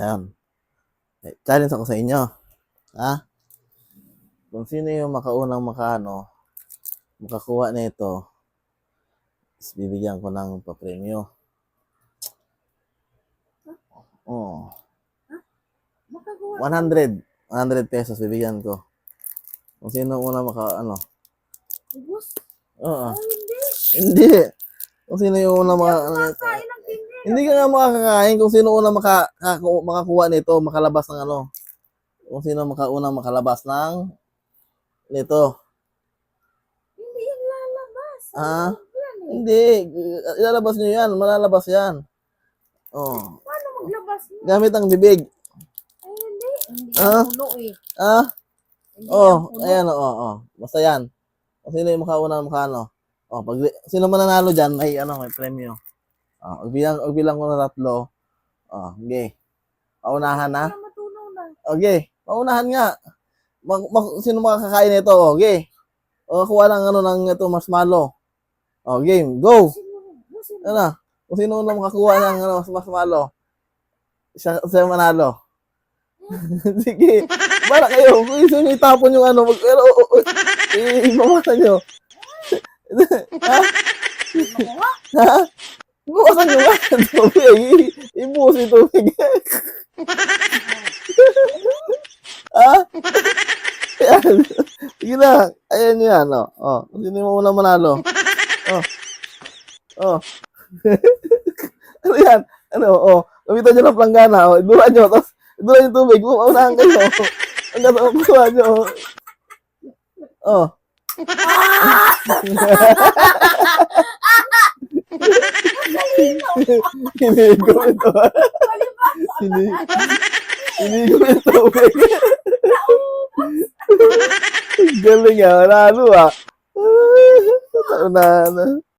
Ayan. Challenge ako sa inyo. Ha? Kung sino yung makaunang makakuha nito, bibigyan ko ng papremyo. Oh. 100 pesos bibigyan ko. Kung sino una Ubus? Oo. Hindi. Hindi. Kung sino yung una Kakain ng pindi. hindi ka nga makakakain kung sino una makakuha nito, makalabas ng Kung sino unang makalabas ng nito. Hindi yan lalabas. Ah? Yan eh. Hindi. Ilalabas nyo yan. Malalabas yan. Oh. Paano maglabas mo? Gamit ang bibig. Ay, hindi. Hindi Ah? yan puno eh. Ah? Hindi Oh, yan puno. ayan Basta yan. Kung sino yung makauna sino mananalo diyan, may premyo. Bilang ko na 3. Okay. Paunahan na. Wala matunaw na. Okay. Paunahan nga. Sino makakakain nito? Okay. Kuha ng ito marshmallow. Game. Go. Sino? Ano? Kung sino na makakuha ng marshmallow, siya manalo. Sige. Para kayo. Kung sino itapon yung pero ibawasan nyo. Ha? Makuha? Ha? Ibawasan nyo ba? Tubig. Ibuhos yung tubig. Ha? Ayan. Sige na. Ayan yan. Kung sino mo unang manalo. Ano yan? Gamitan nyo ng planggana. Idulan nyo. Tapos, idulan yung tubig. Paunahan kayo. Hanggang makuha nyo. Hinigo ito. Hinigo yung tubig. Galing Nanalo Naunahan na.